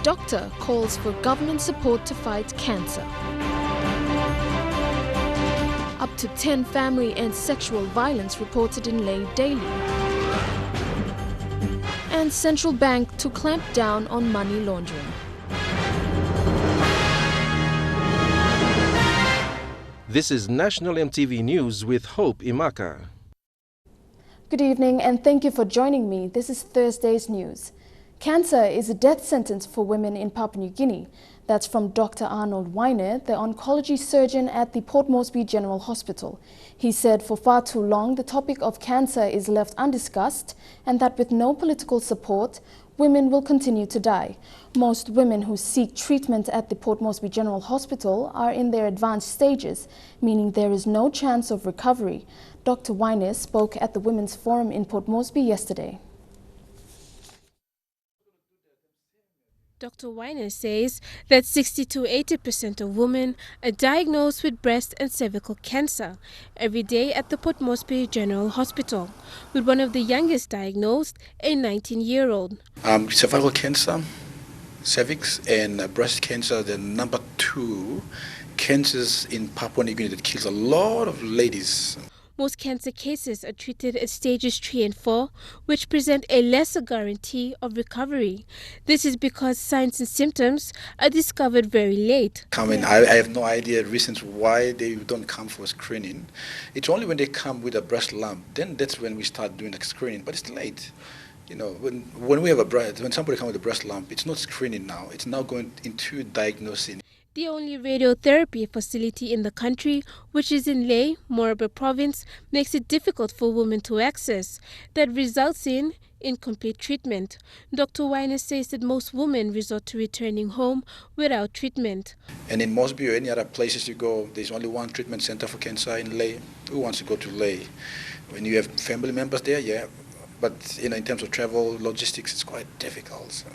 Doctor calls for government support to fight cancer. Up to 10 family and sexual violence reported in Leh daily. And central bank to clamp down on money laundering. This is National EMTV News with Hope Imaka. Good evening and thank you for joining me. This is Thursday's news. Cancer is a death sentence for women in Papua New Guinea. That's from Dr. Arnold Weiner, the oncology surgeon at the Port Moresby General Hospital. He said for far too long the topic of cancer is left undiscussed and that with no political support, women will continue to die. Most women who seek treatment at the Port Moresby General Hospital are in their advanced stages, meaning there is no chance of recovery. Dr. Weiner spoke at the Women's Forum in Port Moresby yesterday. Dr. Weiner says that 60 to 80% of women are diagnosed with breast and cervical cancer every day at the Port Moresby General Hospital, with one of the youngest diagnosed, a 19-year-old. Cervical cancer, cervix, and breast cancer are the number 2 cancers in Papua New Guinea that kills a lot of ladies. Most cancer cases are treated at stages 3 and 4, which present a lesser guarantee of recovery. This is because signs and symptoms are discovered very late. I have no idea reasons why they don't come for screening. It's only when they come with a breast lump, then that's when we start doing the screening, but it's late. You know, when we have when somebody comes with a breast lump, it's not screening now. It's now going into diagnosing. The only radiotherapy facility in the country, which is in Leh, Moraba province, makes it difficult for women to access. That results in incomplete treatment. Dr. Weiner says that most women resort to returning home without treatment. And in Moresby or any other places you go, there's only one treatment center for cancer in Leh. Who wants to go to Leh? When you have family members there, yeah. But in terms of travel, logistics, it's quite difficult. So.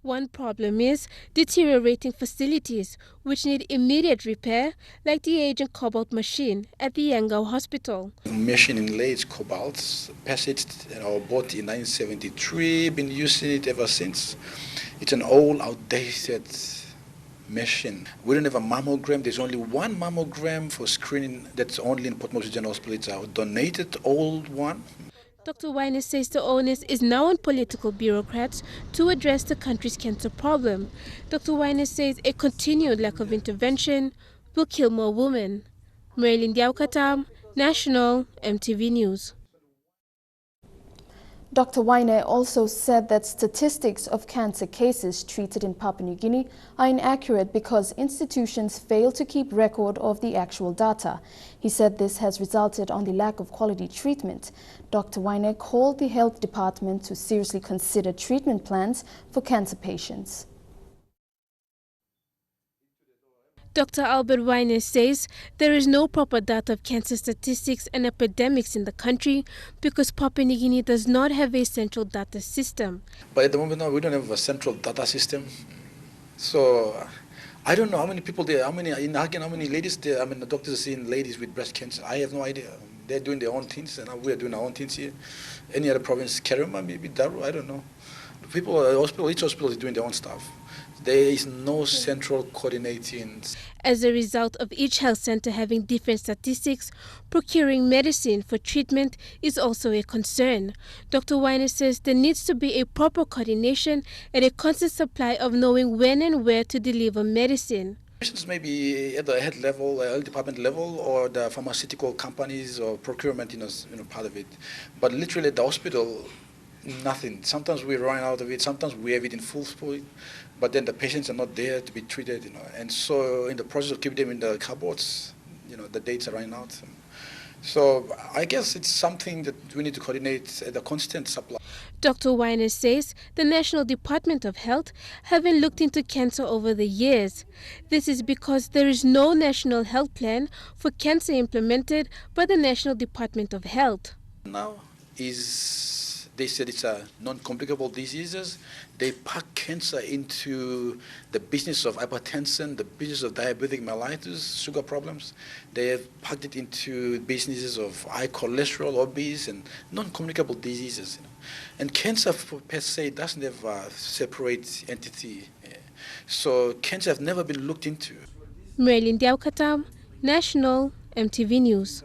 One problem is deteriorating facilities, which need immediate repair, like the aging cobalt machine at the Yangao Hospital. The machine in Leh is cobalt, passaged or bought in 1973, been using it ever since. It's an old, outdated machine. We don't have a mammogram. There's only one mammogram for screening that's only in Port Moresby General Hospital. It's a donated old one. Dr. Weiner says the onus is now on political bureaucrats to address the country's cancer problem. Dr. Weiner says a continued lack of intervention will kill more women. Marilyn Diaukatam, National EMTV News. Dr. Weiner also said that statistics of cancer cases treated in Papua New Guinea are inaccurate because institutions fail to keep record of the actual data. He said this has resulted on the lack of quality treatment. Dr. Weiner called the health department to seriously consider treatment plans for cancer patients. Dr. Albert Weiner says there is no proper data of cancer statistics and epidemics in the country because Papua New Guinea does not have a central data system. But at the moment, no, we don't have a central data system. So I don't know how many people there, how many ladies there, the doctors are seeing ladies with breast cancer. I have no idea. They're doing their own things and we're doing our own things here. Any other province, Kerema, maybe Daru, I don't know. People, each hospital is doing their own stuff. There is no central coordinating. As a result of each health center having different statistics, procuring medicine for treatment is also a concern. Dr. Weiner says there needs to be a proper coordination and a constant supply of knowing when and where to deliver medicine. Patients may be at the head level, health department level, or the pharmaceutical companies or procurement, part of it. But literally at the hospital, nothing. Sometimes we run out of it. Sometimes we have it in full speed, but then the patients are not there to be treated. And so in the process of keeping them in the cupboards, the dates are running out. So I guess it's something that we need to coordinate the constant supply. Dr. Weiner says the National Department of Health haven't looked into cancer over the years. This is because there is no national health plan for cancer implemented by the National Department of Health. Now they said it's a non-communicable diseases. They pack cancer into the business of hypertension, the business of diabetic mellitus, sugar problems. They have packed it into businesses of high cholesterol, obese, and non-communicable diseases. And cancer per se doesn't have a separate entity. So cancer have never been looked into. Marilyn Diaukatam, National MTV News.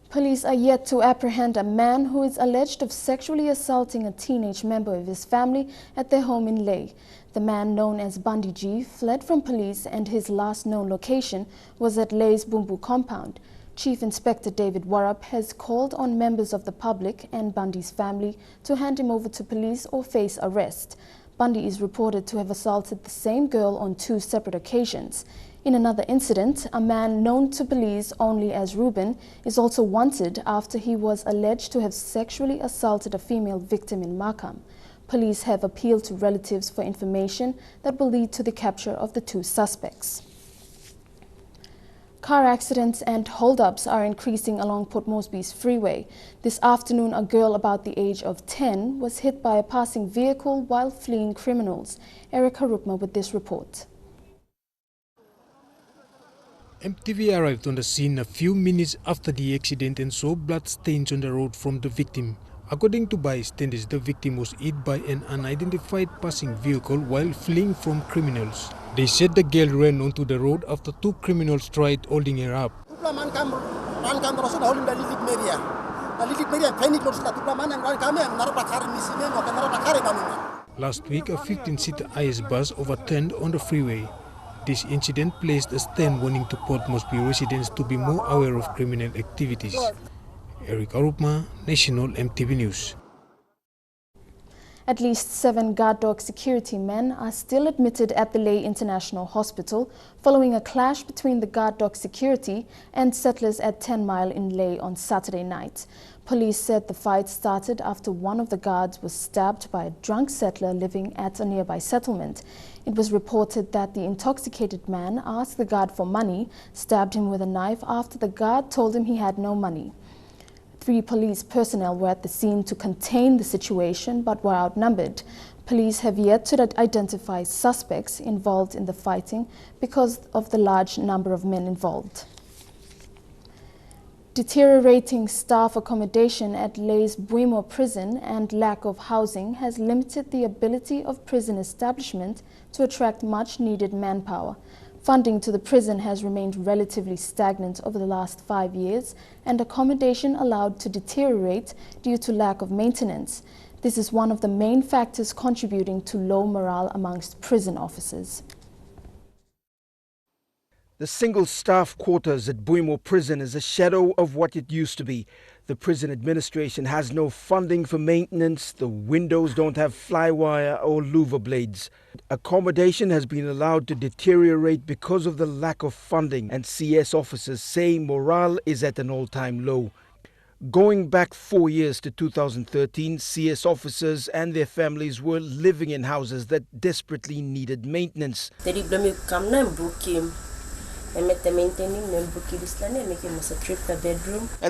Police are yet to apprehend a man who is alleged of sexually assaulting a teenage member of his family at their home in Leh. The man, known as Bandi G, fled from police and his last known location was at Leh's Bumbu compound. Chief Inspector David Warrap has called on members of the public and Bundy's family to hand him over to police or face arrest. Bundy is reported to have assaulted the same girl on 2 separate occasions. In another incident, a man known to police only as Ruben is also wanted after he was alleged to have sexually assaulted a female victim in Markham. Police have appealed to relatives for information that will lead to the capture of the 2 suspects. Car accidents and holdups are increasing along Port Moresby's freeway. This afternoon, a girl about the age of 10 was hit by a passing vehicle while fleeing criminals. Eric Harupma with this report. MTV arrived on the scene a few minutes after the accident and saw blood stains on the road from the victim. According to bystanders, the victim was hit by an unidentified passing vehicle while fleeing from criminals. They said the girl ran onto the road after 2 criminals tried holding her up. Last week, a 15-seater IS bus overturned on the freeway. This incident placed a stern warning to Port Moresby residents to be more aware of criminal activities. Eric Arupma, National MTV News. At least 7 guard dog security men are still admitted at the Leh International Hospital following a clash between the guard dog security and settlers at 10 Mile in Leh on Saturday night. Police said the fight started after one of the guards was stabbed by a drunk settler living at a nearby settlement. It was reported that the intoxicated man asked the guard for money, stabbed him with a knife after the guard told him he had no money. 3 police personnel were at the scene to contain the situation but were outnumbered. Police have yet to identify suspects involved in the fighting because of the large number of men involved. Deteriorating staff accommodation at Leh's Bougainville prison and lack of housing has limited the ability of prison establishment to attract much-needed manpower. Funding to the prison has remained relatively stagnant over the last 5 years and accommodation allowed to deteriorate due to lack of maintenance. This is one of the main factors contributing to low morale amongst prison officers. The single staff quarters at Bougainville prison is a shadow of what it used to be. The prison administration has no funding for maintenance. The windows don't have flywire or louver blades. Accommodation has been allowed to deteriorate because of the lack of funding, and CS officers say morale is at an all-time low. Going back 4 years to 2013, CS officers and their families were living in houses that desperately needed maintenance. And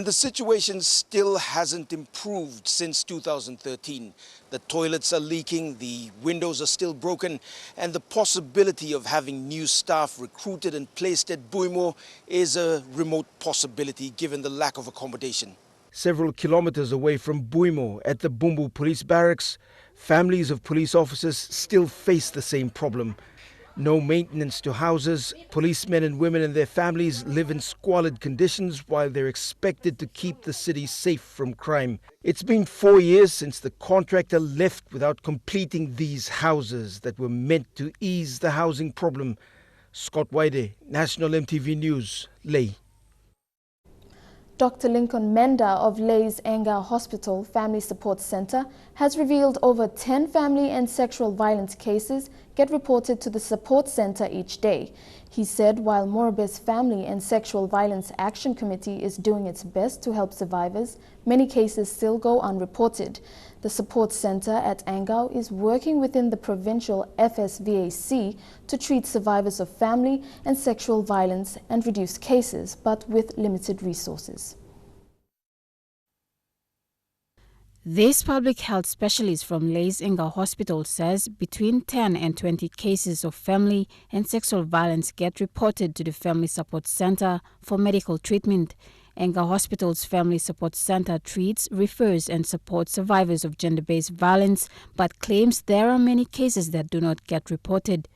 the situation still hasn't improved since 2013. The toilets are leaking, the windows are still broken, and the possibility of having new staff recruited and placed at Bougainville is a remote possibility given the lack of accommodation. Several kilometers away from Bougainville at the Bumbu police barracks, families of police officers still face the same problem. No maintenance to houses, policemen and women and their families live in squalid conditions while they're expected to keep the city safe from crime. It's been 4 years since the contractor left without completing these houses that were meant to ease the housing problem. Scott Waide, National MTV News, Leh. Dr. Lincoln Menda of Leh's Angao Hospital Family Support Center has revealed over 10 family and sexual violence cases get reported to the support center each day. He said while Morabe's Family and Sexual Violence Action Committee is doing its best to help survivors, many cases still go unreported. The support center at Angao is working within the provincial FSVAC to treat survivors of family and sexual violence and reduce cases, but with limited resources. This public health specialist from Leh's Angao Hospital says between 10 and 20 cases of family and sexual violence get reported to the Family Support Center for medical treatment, Enga Hospital's Family Support Center treats, refers and supports survivors of gender-based violence, but claims there are many cases that do not get reported.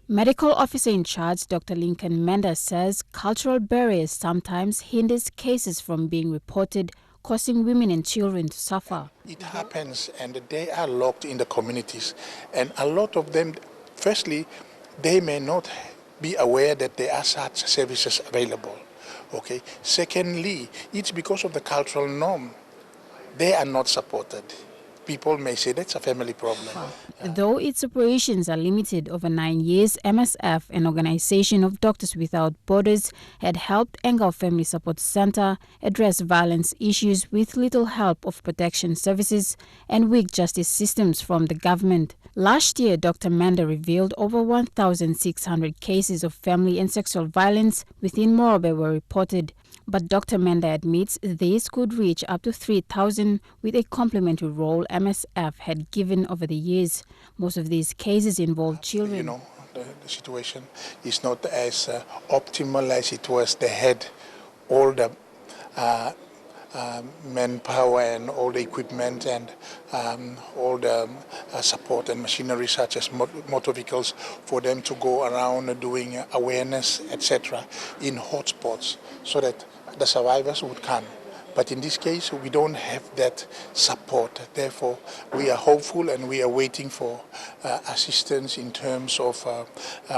Medical officer in charge, Dr. Lincoln Menda, says cultural barriers sometimes hinders cases from being reported, causing women and children to suffer. It happens and they are locked in the communities, and a lot of them, firstly, they may not be aware that there are such services available. Okay. Secondly, it's because of the cultural norm. They are not supported. People may say that's a family problem. Though its operations are limited over 9 years, MSF, an organization of Doctors Without Borders, had helped Enga Family Support Center address violence issues with little help of protection services and weak justice systems from the government. Last year, Dr. Manda revealed over 1,600 cases of family and sexual violence within Morobe were reported. But Dr. Manda admits these could reach up to 3,000 with a complementary role MSF had given over the years. Most of these cases involve children. You know, the situation is not as optimal as it was. They had all the manpower and all the equipment and all the support and machinery such as motor vehicles for them to go around doing awareness, etc. in hotspots so that the survivors would come. But in this case, we don't have that support. Therefore, we are hopeful and we are waiting for assistance in terms of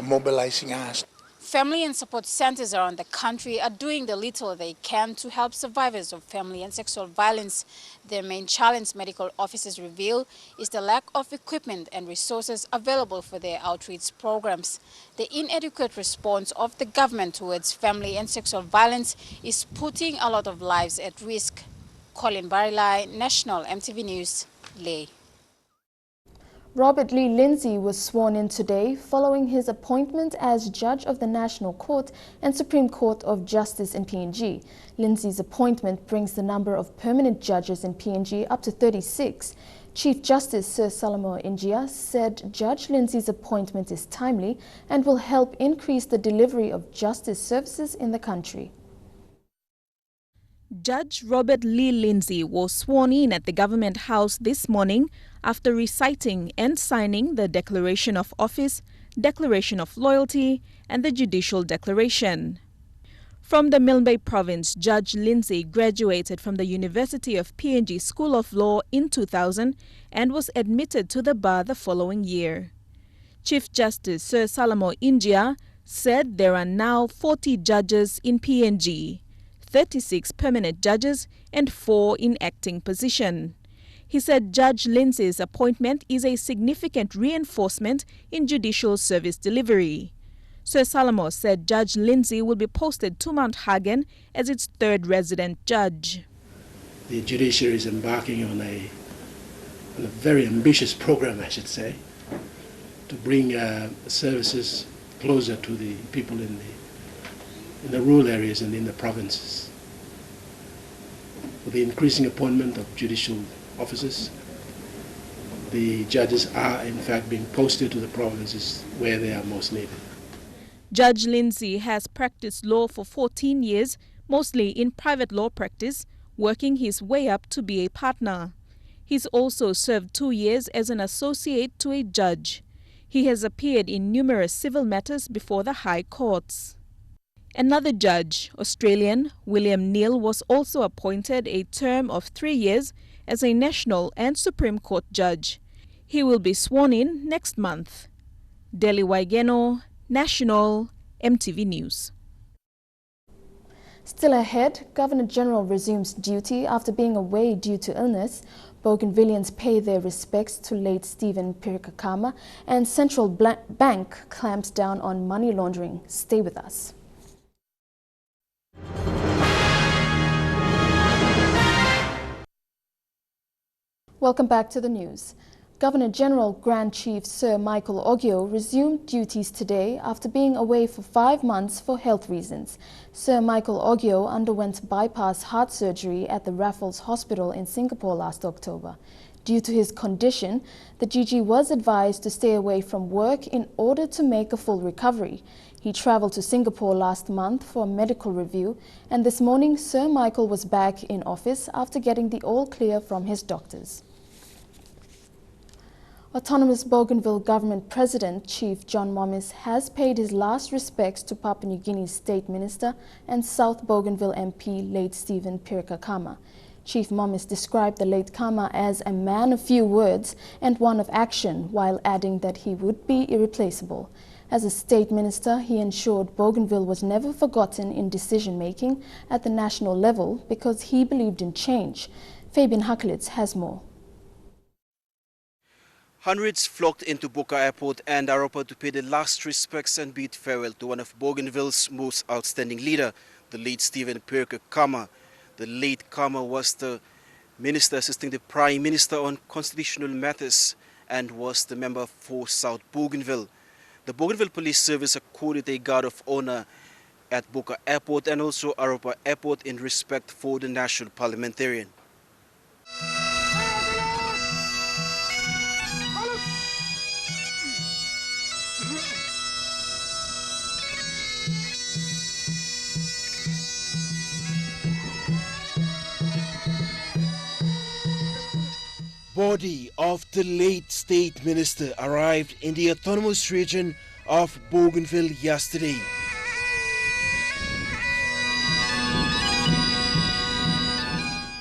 mobilizing us. Family and support centers around the country are doing the little they can to help survivors of family and sexual violence. Their main challenge, medical officers reveal, is the lack of equipment and resources available for their outreach programs. The inadequate response of the government towards family and sexual violence is putting a lot of lives at risk. Colin Barilai, National EMTV News, Leh. Robert Lee Lindsay was sworn in today following his appointment as Judge of the National Court and Supreme Court of Justice in PNG. Lindsay's appointment brings the number of permanent judges in PNG up to 36. Chief Justice Sir Salamo Injia said Judge Lindsay's appointment is timely and will help increase the delivery of justice services in the country. Judge Robert Lee Lindsay was sworn in at the Government House this morning after reciting and signing the Declaration of Office, Declaration of Loyalty, and the Judicial Declaration. From the Milne Province, Judge Lindsay graduated from the University of PNG School of Law in 2000 and was admitted to the bar the following year. Chief Justice Sir Salamo Injia said there are now 40 judges in PNG, 36 permanent judges and 4 in acting position. He said Judge Lindsay's appointment is a significant reinforcement in judicial service delivery. Sir Salamo said Judge Lindsay will be posted to Mount Hagen as its 3rd resident judge. The judiciary is embarking on a very ambitious program, I should say, to bring services closer to the people in the rural areas and in the provinces. With the increasing appointment of judicial officers, the judges are in fact being posted to the provinces where they are most needed. Judge Lindsay has practiced law for 14 years, mostly in private law practice, working his way up to be a partner. He's also served 2 years as an associate to a judge. He has appeared in numerous civil matters before the high courts. Another judge, Australian William Neal, was also appointed a term of 3 years as a National and Supreme Court judge. He will be sworn in next month. Deli Waigeno, National EMTV News. Still ahead, Governor-General resumes duty after being away due to illness. Bougainvillians pay their respects to late Stephen Pirikakama, and Central Bank clamps down on money laundering. Stay with us. Welcome back to the news. Governor-General Grand Chief Sir Michael Ogyeo resumed duties today after being away for 5 months for health reasons. Sir Michael Ogyeo underwent bypass heart surgery at the Raffles Hospital in Singapore last October. Due to his condition, the GG was advised to stay away from work in order to make a full recovery. He travelled to Singapore last month for a medical review, and this morning Sir Michael was back in office after getting the all clear from his doctors. Autonomous Bougainville Government President Chief John Mommis has paid his last respects to Papua New Guinea's State Minister and South Bougainville MP late Stephen Pirka Kama. Chief Mommis described the late Kama as a man of few words and one of action, while adding that he would be irreplaceable. As a state minister, he ensured Bougainville was never forgotten in decision-making at the national level because he believed in change. Fabian Haklitz has more. Hundreds flocked into Buka Airport and Aropa to pay their last respects and bid farewell to one of Bougainville's most outstanding leader, the late Stephen Pirka Kama. The late Kama was the minister assisting the Prime Minister on constitutional matters and was the member for South Bougainville. The Bougainville Police Service accorded a guard of honor at Buka Airport and also Aropa Airport in respect for the national parliamentarian. Body of the late state minister arrived in the autonomous region of Bougainville yesterday.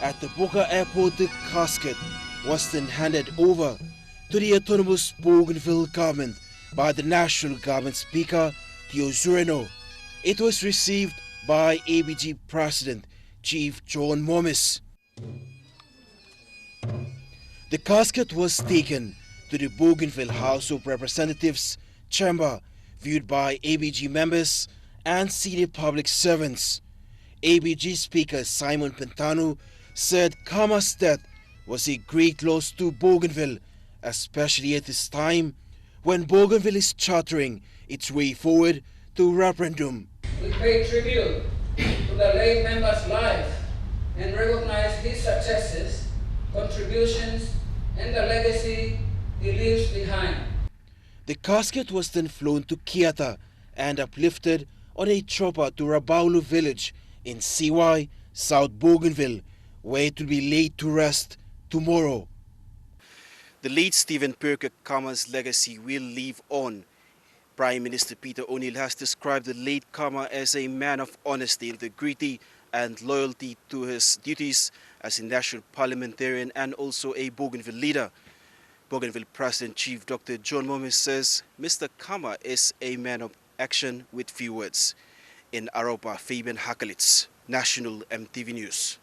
At the Buka Airport, the casket was then handed over to the autonomous Bougainville government by the national government speaker, Theo Zureno. It was received by ABG President Chief John Mommis. The casket was taken to the Bougainville House of Representatives chamber, viewed by ABG members and senior public servants. ABG Speaker Simon Pentano said Kama's death was a great loss to Bougainville, especially at this time when Bougainville is chartering its way forward to referendum. We pay tribute to the late member's life and recognize his successes, contributions, and the legacy he leaves behind. The casket was then flown to Kiata and uplifted on a chopper to Rabaulu village in CY, South Bougainville, where it will be laid to rest tomorrow. The late Stephen Pirka Kama's legacy will live on. Prime Minister Peter O'Neill has described the late Kama as a man of honesty, integrity, and loyalty to his duties as a national parliamentarian and also a Bougainville leader. Bougainville President Chief Dr. John Mommis says Mr. Kama is a man of action with few words. In Aropa, Fabian Haklitz, National EMTV News.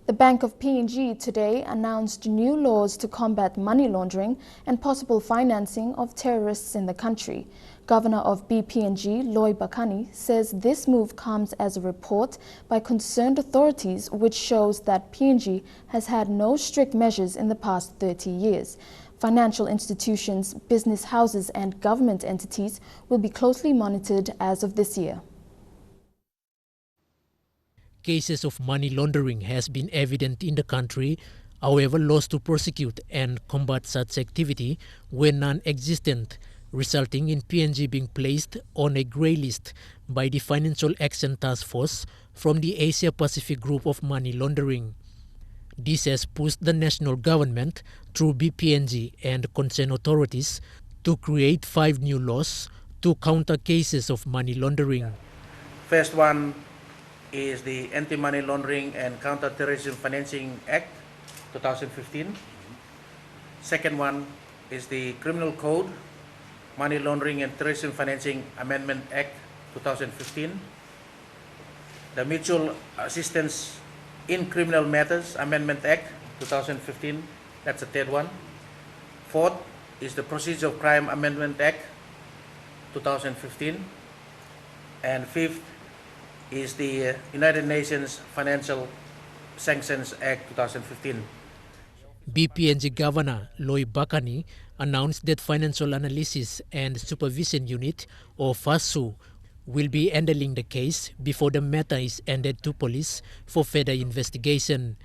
The Bank of PNG today announced new laws to combat money laundering and possible financing of terrorists in the country. Governor of BPNG, Loy Bakani, says this move comes as a report by concerned authorities which shows that PNG has had no strict measures in the past 30 years. Financial institutions, business houses and government entities will be closely monitored as of this year. Cases of money laundering has been evident in the country. However, laws to prosecute and combat such activity were non-existent, resulting in PNG being placed on a grey list by the Financial Action Task Force from the Asia-Pacific Group of Money Laundering. This has pushed the national government through BPNG and concerned authorities to create 5 new laws to counter cases of money laundering. First one is the Anti-Money Laundering and Counter-Terrorism Financing Act 2015. Second one is the Criminal Code Money Laundering and Terrorism Financing Amendment Act 2015. The Mutual Assistance in Criminal Matters Amendment Act 2015. That's the third one. Fourth is the Procedure of Crime Amendment Act 2015. And fifth is the United Nations Financial Sanctions Act 2015. BPNG Governor Loy Bakani announced that Financial Analysis and Supervision Unit, or FASU, will be handling the case before the matter is handed to police for further investigation.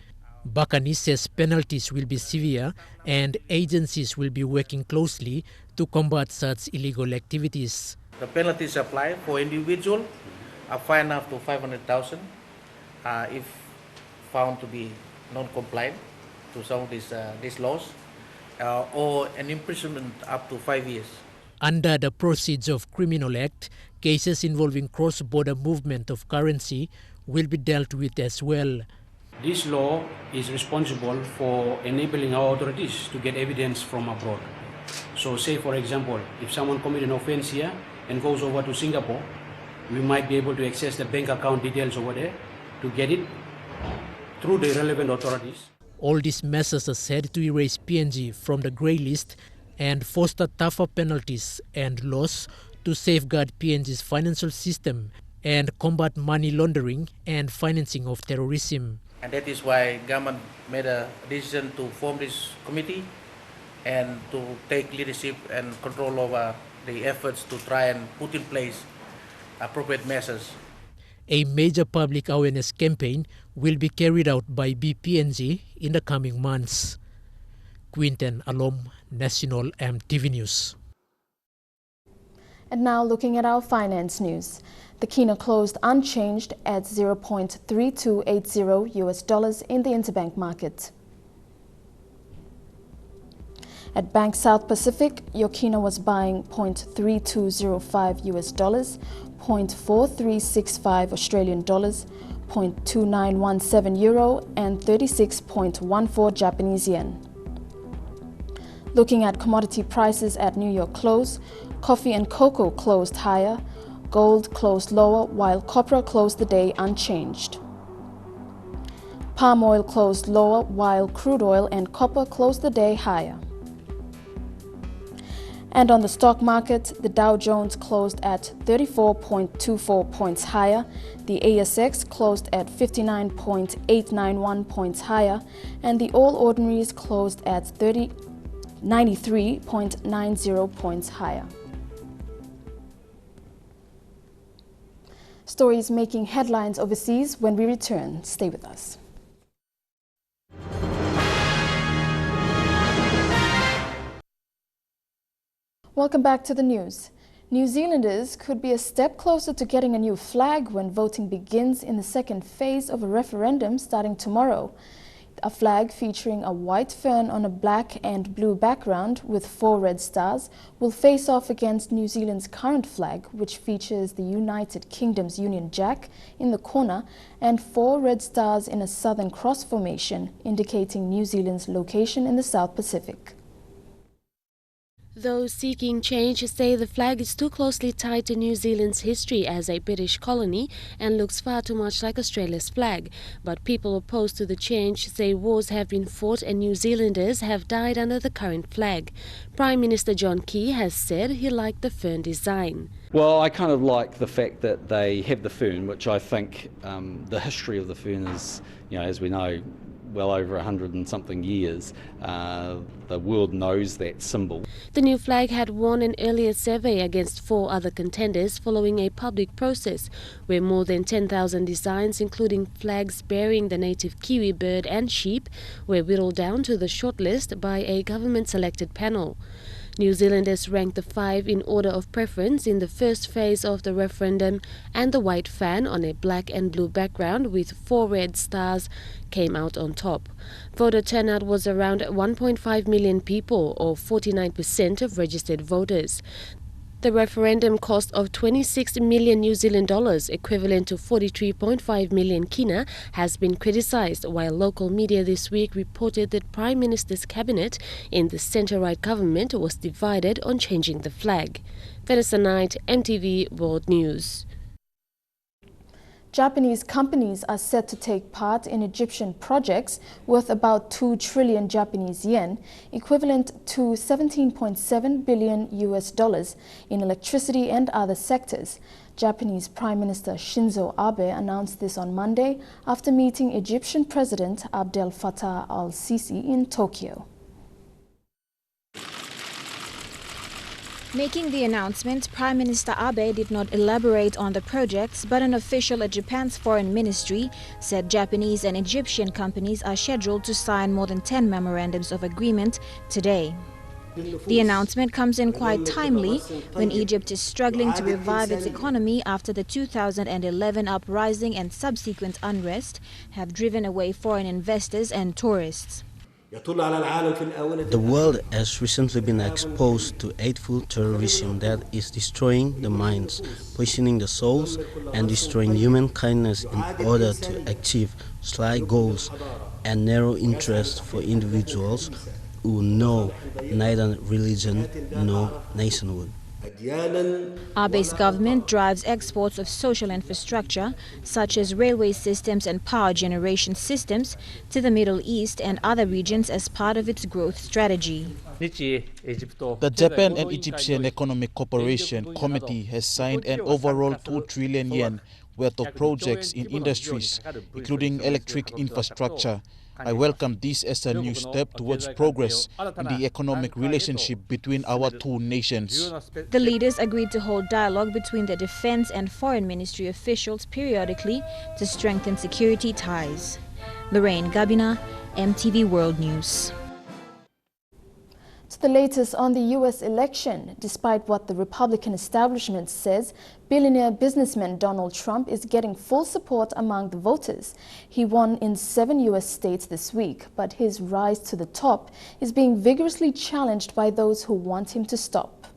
Bakani says penalties will be severe and agencies will be working closely to combat such illegal activities. The penalties apply for individual, a fine up to 500,000 if found to be non-compliant to some of these laws, or an imprisonment up to 5 years. Under the Proceeds of Criminal Act, cases involving cross-border movement of currency will be dealt with as well. This law is responsible for enabling our authorities to get evidence from abroad. So say, for example, if someone commits an offense here and goes over to Singapore, we might be able to access the bank account details over there to get it through the relevant authorities. All these measures are said to erase PNG from the grey list and foster tougher penalties and laws to safeguard PNG's financial system and combat money laundering and financing of terrorism. And that is why government made a decision to form this committee and to take leadership and control over the efforts to try and put in place appropriate measures. A major public awareness campaign will be carried out by BPNG in the coming months. Quinten Alom, National EMTV News. And now looking at our finance news. The kina closed unchanged at $0.3280 US in the interbank market. At Bank South Pacific, your kina was buying $0.3205 US, $0.4365 Australian dollars, $0.2917 euro, and 36.14 Japanese yen. Looking at commodity prices at New York close, coffee and cocoa closed higher, gold closed lower, while copra closed the day unchanged. Palm oil closed lower, while crude oil and copper closed the day higher. And on the stock market, the Dow Jones closed at 34.24 points higher, the ASX closed at 59.891 points higher, and the All Ordinaries closed at 93.90 points higher. Stories making headlines overseas. When we return, stay with us. Welcome back to the news. New Zealanders could be a step closer to getting a new flag when voting begins in the second phase of a referendum starting tomorrow. A flag featuring a white fern on a black and blue background with 4 red stars will face off against New Zealand's current flag, which features the United Kingdom's Union Jack in the corner and 4 red stars in a Southern Cross formation, indicating New Zealand's location in the South Pacific. Those seeking change say the flag is too closely tied to New Zealand's history as a British colony and looks far too much like Australia's flag. But people opposed to the change say wars have been fought and New Zealanders have died under the current flag. Prime Minister John Key has said he liked the fern design. Well, I kind of like the fact that they have the fern, which I think the history of the fern is, as we know, well over 100 and something years. The world knows that symbol. The new flag had won an earlier survey against 4 other contenders following a public process where more than 10,000 designs, including flags bearing the native kiwi bird and sheep, were whittled down to the shortlist by a government-selected panel. New Zealanders ranked the 5 in order of preference in the first phase of the referendum, and the white fan on a black and blue background with 4 red stars came out on top. Voter turnout was around 1.5 million people, or 49% of registered voters. The referendum cost of 26 million New Zealand dollars, equivalent to 43.5 million kina, has been criticised, while local media this week reported that Prime Minister's cabinet in the centre-right government was divided on changing the flag. Vanessa Knight, EMTV World News. Japanese companies are set to take part in Egyptian projects worth about 2 trillion Japanese yen, equivalent to 17.7 billion US dollars in electricity and other sectors. Japanese Prime Minister Shinzo Abe announced this on Monday after meeting Egyptian President Abdel Fattah al-Sisi in Tokyo. Making the announcement, Prime Minister Abe did not elaborate on the projects, but an official at Japan's foreign ministry said Japanese and Egyptian companies are scheduled to sign more than 10 memorandums of agreement today. The announcement comes in quite timely when Egypt is struggling to revive its economy after the 2011 uprising and subsequent unrest have driven away foreign investors and tourists. The world has recently been exposed to hateful terrorism that is destroying the minds, poisoning the souls, and destroying human kindness in order to achieve slight goals and narrow interests for individuals who know neither religion nor nationhood. Abe's government drives exports of social infrastructure, such as railway systems and power generation systems, to the Middle East and other regions as part of its growth strategy. The Japan and Egyptian Economic Cooperation Committee has signed an overall 2 trillion yen worth of projects in industries, including electric infrastructure. I welcome this as a new step towards progress in the economic relationship between our two nations. The leaders agreed to hold dialogue between the defense and foreign ministry officials periodically to strengthen security ties. Lorraine Gabina, EMTV World News. To the latest on the U.S. election, despite what the Republican establishment says, billionaire businessman Donald Trump is getting full support among the voters. He won in 7 U.S. states this week, but his rise to the top is being vigorously challenged by those who want him to stop.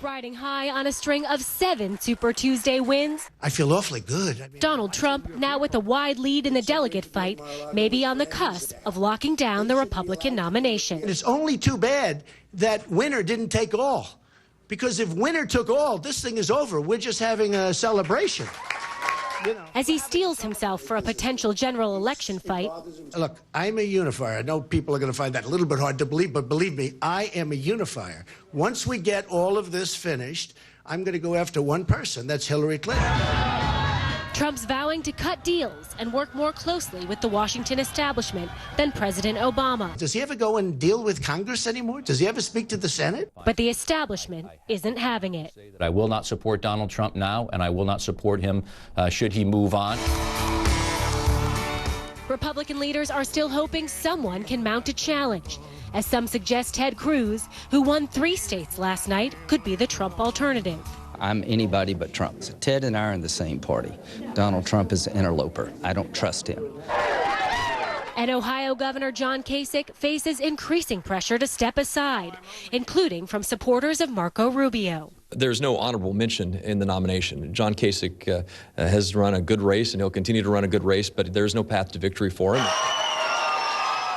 Riding high on a string of 7 Super Tuesday wins, I feel awfully good. Donald Trump, now with a wide lead in the delegate fight, may be on the cusp of locking down the Republican nomination. And it's only too bad that winner didn't take all. Because if winner took all, this thing is over. We're just having a celebration. As he steels himself for a potential general election fight. Look, I'm a unifier. I know people are going to find that a little bit hard to believe, but believe me, I am a unifier. Once we get all of this finished, I'm going to go after one person. That's Hillary Clinton. Trump's vowing to cut deals and work more closely with the Washington establishment than President Obama. Does he ever go and deal with Congress anymore? Does he ever speak to the Senate? But the establishment isn't having it. I will not support Donald Trump now, and I will not support him should he move on. Republican leaders are still hoping someone can mount a challenge, as some suggest Ted Cruz, who won 3 states last night, could be the Trump alternative. I'm anybody but Trump. So Ted and I are in the same party. Donald Trump is an interloper. I don't trust him. And Ohio Governor John Kasich faces increasing pressure to step aside, including from supporters of Marco Rubio. There's no honorable mention in the nomination. John Kasich has run a good race, and he'll continue to run a good race, but there's no path to victory for him.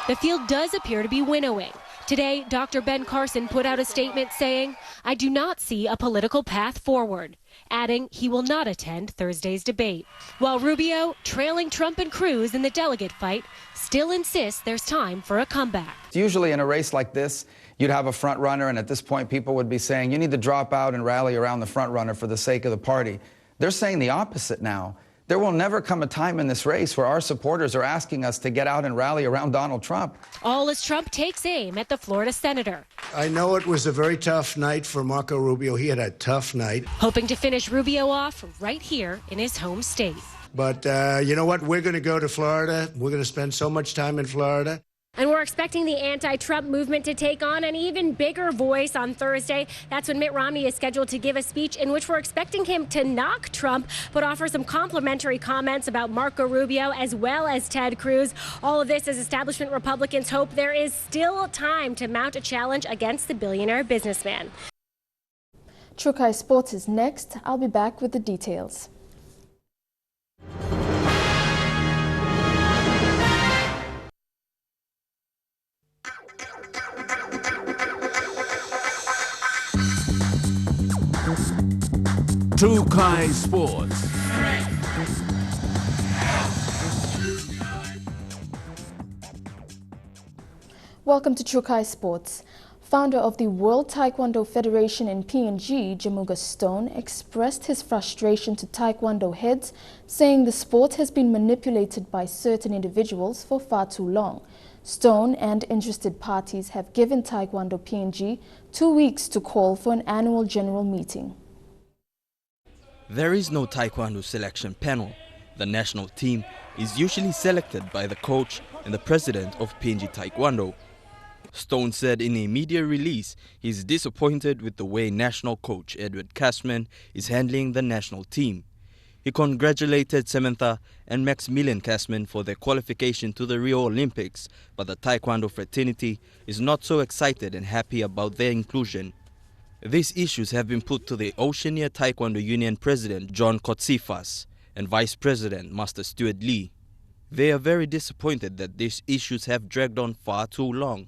The field does appear to be winnowing. Today, Dr. Ben Carson put out a statement saying, "I do not see a political path forward," adding he will not attend Thursday's debate. While Rubio, trailing Trump and Cruz in the delegate fight, still insists there's time for a comeback. Usually in a race like this, you'd have a front runner, and at this point people would be saying, you need to drop out and rally around the front runner for the sake of the party. They're saying the opposite now. There will never come a time in this race where our supporters are asking us to get out and rally around Donald Trump. All as Trump takes aim at the Florida senator. I know it was a very tough night for Marco Rubio. He had a tough night. Hoping to finish Rubio off right here in his home state. But you know what? We're going to go to Florida. We're going to spend so much time in Florida. And we're expecting the anti-Trump movement to take on an even bigger voice on Thursday. That's when Mitt Romney is scheduled to give a speech in which we're expecting him to knock Trump, but offer some complimentary comments about Marco Rubio as well as Ted Cruz. All of this as establishment Republicans hope there is still time to mount a challenge against the billionaire businessman. Chuchi Sports is next. I'll be back with the details. Chuchi Sports. Welcome to Chuchi Sports. Founder of the World Taekwondo Federation in PNG, Jamuga Stone, expressed his frustration to Taekwondo heads, saying the sport has been manipulated by certain individuals for far too long. Stone and interested parties have given Taekwondo PNG 2 weeks to call for an annual general meeting. There is no Taekwondo selection panel. The national team is usually selected by the coach and the president of PNG Taekwondo. Stone said in a media release he is disappointed with the way national coach Edward Cashman is handling the national team. He congratulated Samantha and Maximilian Cashman for their qualification to the Rio Olympics, but the Taekwondo fraternity is not so excited and happy about their inclusion. These issues have been put to the Oceania Taekwondo Union President John Kotsifas and Vice President Master Stuart Lee. They are very disappointed that these issues have dragged on far too long.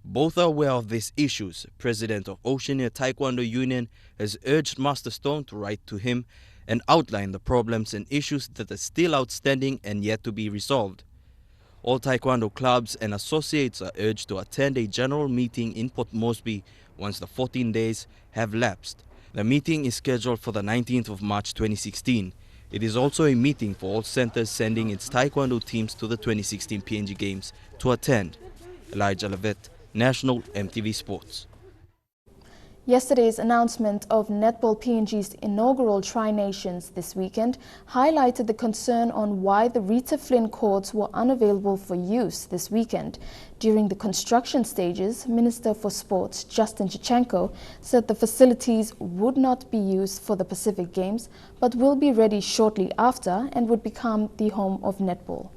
Both are aware of these issues. President of Oceania Taekwondo Union has urged Master Stone to write to him and outline the problems and issues that are still outstanding and yet to be resolved. All Taekwondo clubs and associates are urged to attend a general meeting in Port Moresby once the 14 days have lapsed. The meeting is scheduled for the 19th of March 2016. It is also a meeting for all centers sending its Taekwondo teams to the 2016 PNG Games to attend. Elijah Levitt, National EMTV Sports. Yesterday's announcement of Netball PNG's inaugural Tri-Nations this weekend highlighted the concern on why the Rita Flynn courts were unavailable for use this weekend. During the construction stages, Minister for Sports Justin Chichenko said the facilities would not be used for the Pacific Games but will be ready shortly after and would become the home of netball.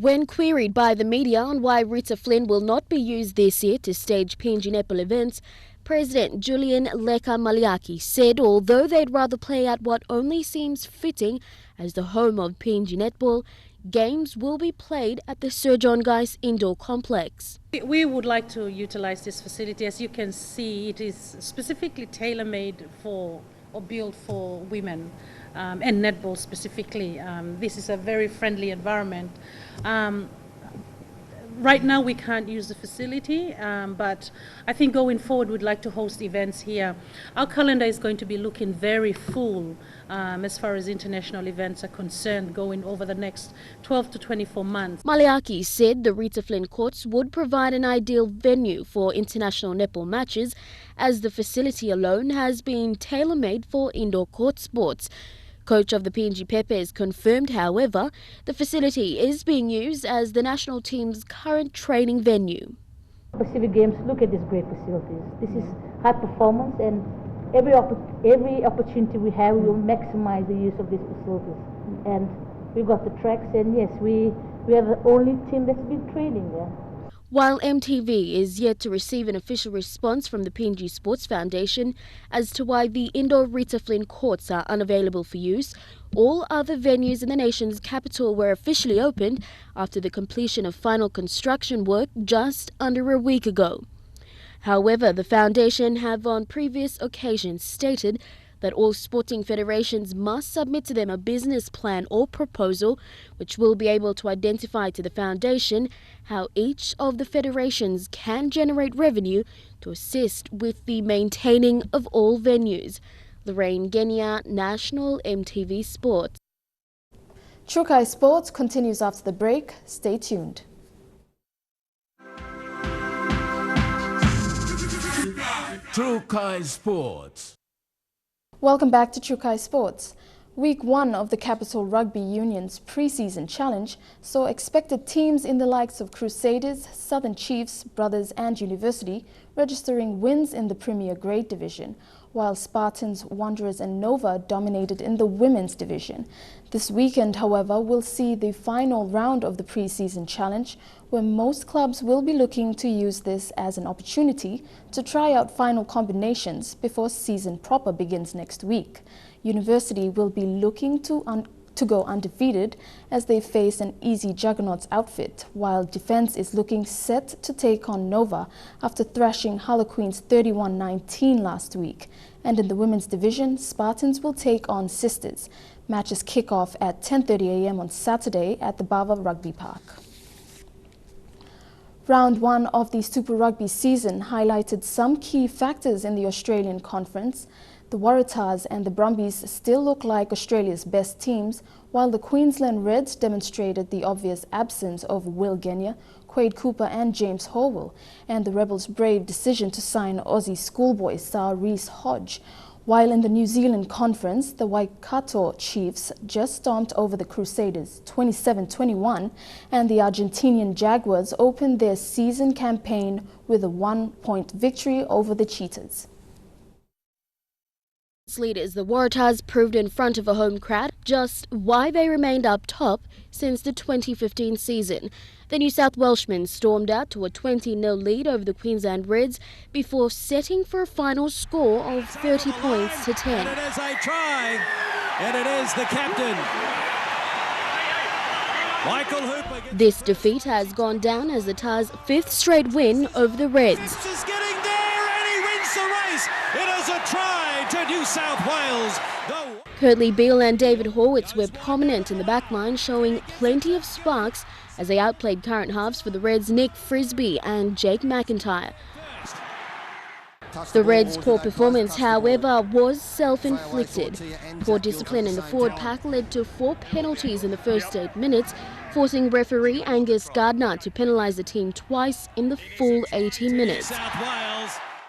When queried by the media on why Rita Flynn will not be used this year to stage PNG netball events, President Julian Leka Maliaki said although they'd rather play at what only seems fitting as the home of PNG netball, games will be played at the Sir John Guy's indoor complex. We would like to utilize this facility. As you can see, it is specifically tailor-made for or built for women and netball specifically. This is a very friendly environment. Right now we can't use the facility, but I think going forward we'd like to host events here. Our calendar is going to be looking very full as far as international events are concerned going over the next 12 to 24 months. Maliaki said the Rita Flynn courts would provide an ideal venue for international netball matches as the facility alone has been tailor-made for indoor court sports. Coach of the PNG Pepes confirmed, however, the facility is being used as the national team's current training venue. Pacific Games, look at these great facilities. This is high performance, and every opportunity we have, we will maximize the use of these facilities. And we've got the tracks, and yes, we are the only team that's been training there. While EMTV is yet to receive an official response from the PNG Sports Foundation as to why the indoor Rita Flynn courts are unavailable for use, all other venues in the nation's capital were officially opened after the completion of final construction work just under a week ago. However, the foundation have on previous occasions stated that all sporting federations must submit to them a business plan or proposal which will be able to identify to the foundation how each of the federations can generate revenue to assist with the maintaining of all venues. Lorraine Genia, National EMTV Sports. Chuchi Sports continues after the break. Stay tuned. Chuchi Sports. Welcome back to Chuchi Sports. Week 1 of the Capital Rugby Union's pre-season challenge saw expected teams in the likes of Crusaders, Southern Chiefs, Brothers and University registering wins in the Premier Grade division, while Spartans, Wanderers and Nova dominated in the women's division. This weekend, however, will see the final round of the pre-season challenge, where most clubs will be looking to use this as an opportunity to try out final combinations before season proper begins next week. University will be looking to go undefeated as they face an easy Juggernauts outfit, while Defence is looking set to take on Nova after thrashing Harlequins 31-19 last week. And in the women's division, Spartans will take on Sisters. Matches kick off at 10:30 a.m. on Saturday at the Bava Rugby Park. Round 1 of the Super Rugby season highlighted some key factors in the Australian Conference. The Waratahs and the Brumbies still look like Australia's best teams, while the Queensland Reds demonstrated the obvious absence of Will Genia, Quade Cooper and James Horwell, and the Rebels' brave decision to sign Aussie schoolboy star Reece Hodge. While in the New Zealand conference, the Waikato Chiefs just stomped over the Crusaders 27-21, and the Argentinian Jaguars opened their season campaign with a 1-point victory over the Cheetahs. Leaders, the Waratahs, proved in front of a home crowd just why they remained up top since the 2015 season. The New South Welshmen stormed out to a 20-0 lead over the Queensland Reds before setting for a final score of 30 points to 10. And it is a try, and it is the captain. Michael Hooper. This defeat has gone down as the Tars' 5th straight win over the Reds. Is getting there, and he wins the race. It is a try to New South Wales. Kurtley Beale and David Horwitz were prominent in the backline, showing plenty of sparks as they outplayed current halves for the Reds' Nick Frisby and Jake McIntyre. The Reds' poor performance, however, was self-inflicted. Poor discipline in the forward pack led to 4 penalties in the first 8 minutes, forcing referee Angus Gardner to penalise the team twice in the full 80 minutes.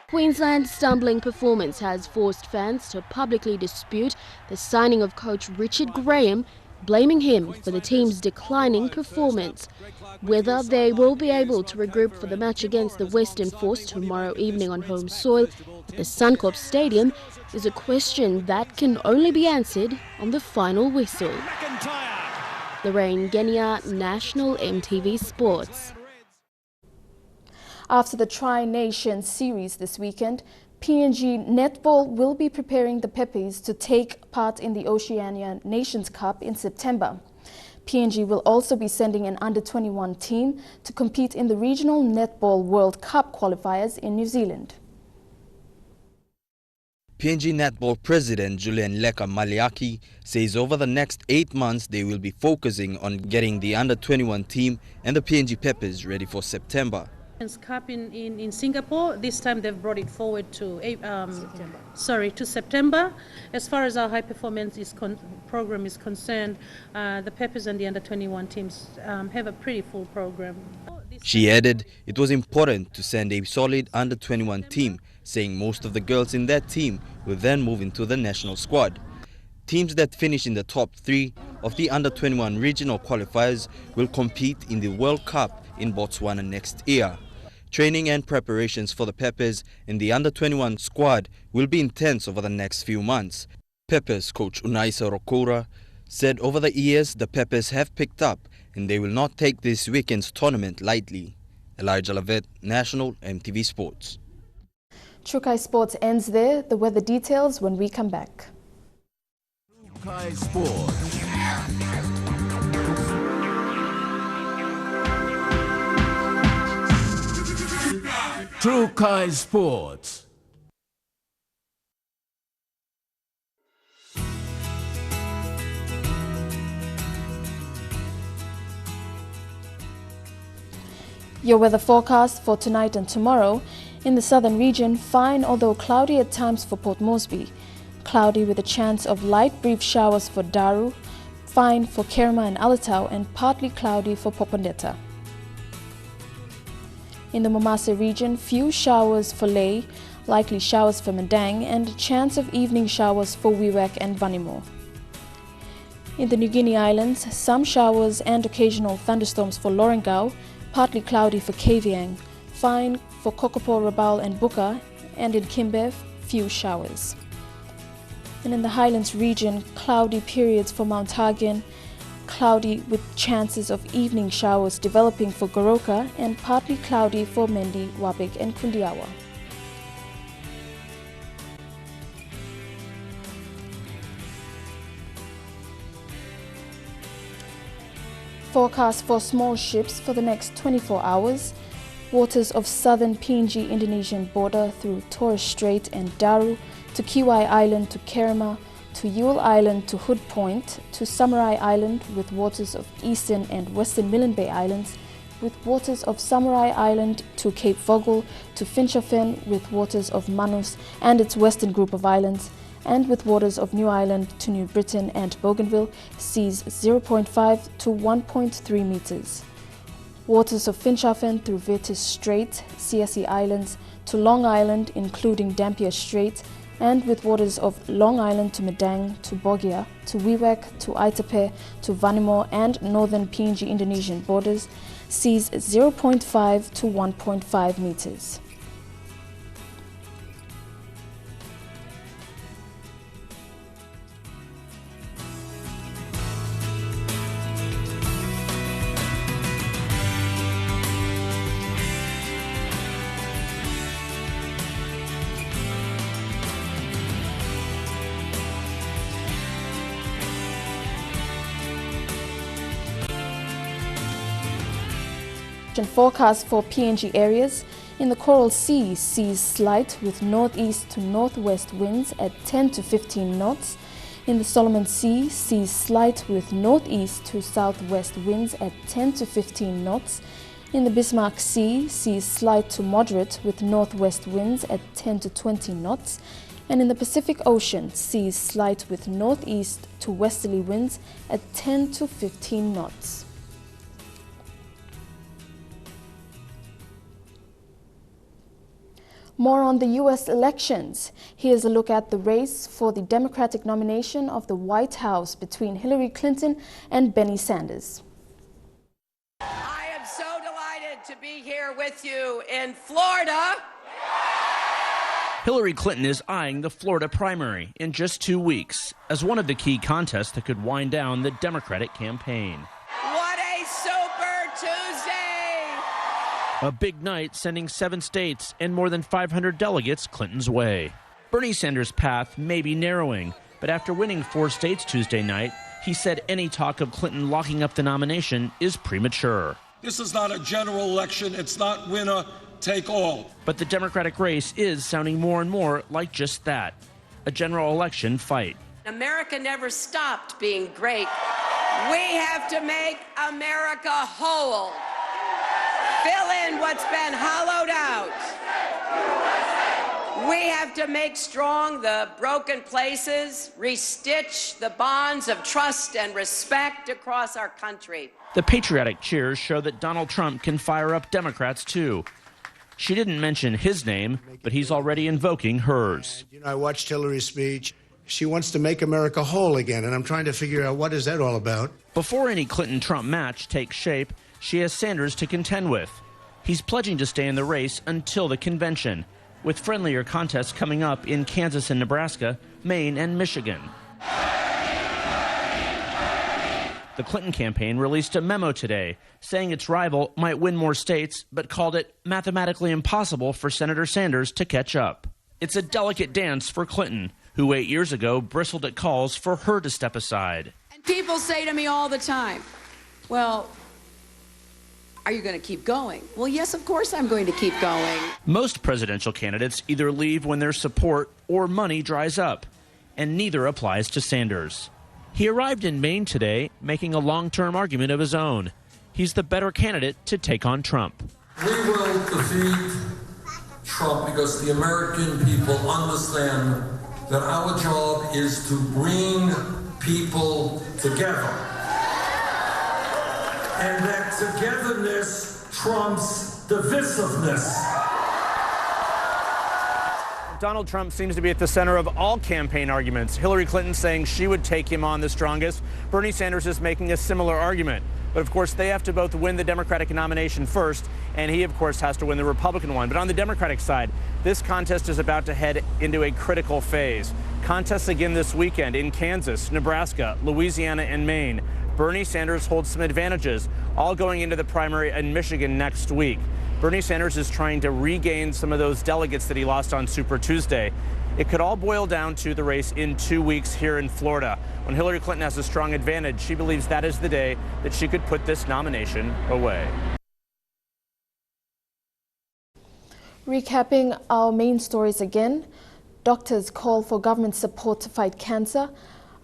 Queensland's stumbling performance has forced fans to publicly dispute the signing of coach Richard Graham, blaming him for the team's declining performance. Whether they will be able to regroup for the match against the Western Force tomorrow evening on home soil at the Suncorp Stadium is a question that can only be answered on the final whistle. Lorraine Genia, National EMTV Sports. After the Tri-Nation Series this weekend, PNG Netball will be preparing the Peppies to take part in the Oceania Nations Cup in September. PNG will also be sending an under-21 team to compete in the Regional Netball World Cup qualifiers in New Zealand. PNG Netball President Julian Leka Maliaki says over the next 8 months they will be focusing on getting the under-21 team and the PNG Peppers ready for September. Cup in Singapore. This time they've brought it forward to September. As far as our high performance program is concerned, the Peppers and the under-21 teams have a pretty full program. She added it was important to send a solid under-21 team, saying most of the girls in that team will then move into the national squad. Teams that finish in the top 3 of the under-21 regional qualifiers will compete in the World Cup in Botswana next year. Training and preparations for the Peppers and the under-21 squad will be intense over the next few months. Peppers coach Unaisa Rokora said over the years the Peppers have picked up and they will not take this weekend's tournament lightly. Elijah Lavette, National EMTV Sports. Chuchi Sports ends there. The weather details when we come back. Chuchi Sports. Chuchi Sports. Your weather forecast for tonight and tomorrow. In the southern region, fine although cloudy at times for Port Moresby. Cloudy with a chance of light brief showers for Daru. Fine for Kerma and Alatau, and partly cloudy for Popondetta. In the Momase region, few showers for Lae, likely showers for Madang, and a chance of evening showers for Wewak and Vanimo. In the New Guinea Islands, some showers and occasional thunderstorms for Lorengau, partly cloudy for Kavieng, fine for Kokopo, Rabaul and Buka, and in Kimbev, few showers. And in the Highlands region, cloudy periods for Mount Hagen, cloudy with chances of evening showers developing for Goroka, and partly cloudy for Mendi, Wabik and Kundiawa. Forecast for small ships for the next 24 hours. Waters of southern PNG Indonesian border through Torres Strait and Daru, to Kiwai Island to Kerema, to Yule Island to Hood Point, to Samurai Island with waters of eastern and western Milne Bay Islands, with waters of Samurai Island to Cape Vogel, to Finschhafen with waters of Manus and its western group of islands, and with waters of New Ireland to New Britain and Bougainville, seas 0.5 to 1.3 meters. Waters of Finschhafen through Virtus Strait, CSE Islands, to Long Island including Dampier Strait, and with waters of Long Island to Madang to Bogia to Wewak to Aitape to Vanimo and northern PNG-Indonesian borders, seas 0.5 to 1.5 meters. Forecast for PNG areas. In the Coral Sea, seas slight with northeast to northwest winds at 10 to 15 knots. In the Solomon Sea, seas slight with northeast to southwest winds at 10 to 15 knots. In the Bismarck Sea, seas slight to moderate with northwest winds at 10 to 20 knots. And in the Pacific Ocean, seas slight with northeast to westerly winds at 10 to 15 knots. More on the U.S. elections. Here's a look at the race for the Democratic nomination of the White House between Hillary Clinton and Bernie Sanders. I am so delighted to be here with you in Florida. Hillary Clinton is eyeing the Florida primary in just 2 weeks as one of the key contests that could wind down the Democratic campaign. What a Super Tuesday! A big night sending 7 states and more than 500 delegates Clinton's way. Bernie Sanders' path may be narrowing, but after winning 4 states Tuesday night, he said any talk of Clinton locking up the nomination is premature. This is not a general election. It's not winner take all. But the Democratic race is sounding more and more like just that, a general election fight. America never stopped being great. We have to make America whole. Fill in what's been hollowed out. We have to make strong the broken places, restitch the bonds of trust and respect across our country. The patriotic cheers show that Donald Trump can fire up Democrats too. She didn't mention his name, but he's already invoking hers. You know, I watched Hillary's speech. She wants to make America whole again, and I'm trying to figure out what is that all about. Before any Clinton-Trump match takes shape, she has Sanders to contend with. He's pledging to stay in the race until the convention, with friendlier contests coming up in Kansas and Nebraska, Maine and Michigan. The Clinton campaign released a memo today saying its rival might win more states, but called it mathematically impossible for Senator Sanders to catch up. It's a delicate dance for Clinton, who 8 years ago bristled at calls for her to step aside. And people say to me all the time, well, are you going to keep going? Well, yes, of course I'm going to keep going. Most presidential candidates either leave when their support or money dries up, and neither applies to Sanders. He arrived in Maine today, making a long-term argument of his own. He's the better candidate to take on Trump. We will defeat Trump because the American people understand that our job is to bring people together. And that togetherness trumps divisiveness. Donald Trump seems to be at the center of all campaign arguments. Hillary Clinton saying she would take him on the strongest. Bernie Sanders is making a similar argument. But of course, they have to both win the Democratic nomination first, and he, of course, has to win the Republican one. But on the Democratic side, this contest is about to head into a critical phase. Contests again this weekend in Kansas, Nebraska, Louisiana, and Maine. Bernie Sanders holds some advantages, all going into the primary in Michigan next week. Bernie Sanders is trying to regain some of those delegates that he lost on Super Tuesday. It could all boil down to the race in 2 weeks here in Florida. When Hillary Clinton has a strong advantage, she believes that is the day that she could put this nomination away. Recapping our main stories again, doctors call for government support to fight cancer.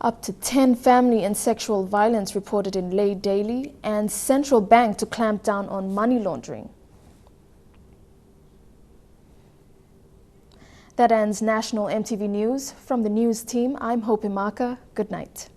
Up to 10 family and sexual violence reported in Ley daily, and central bank to clamp down on money laundering. That ends National EMTV News. From the news team, I'm Hope Imaka. Good night.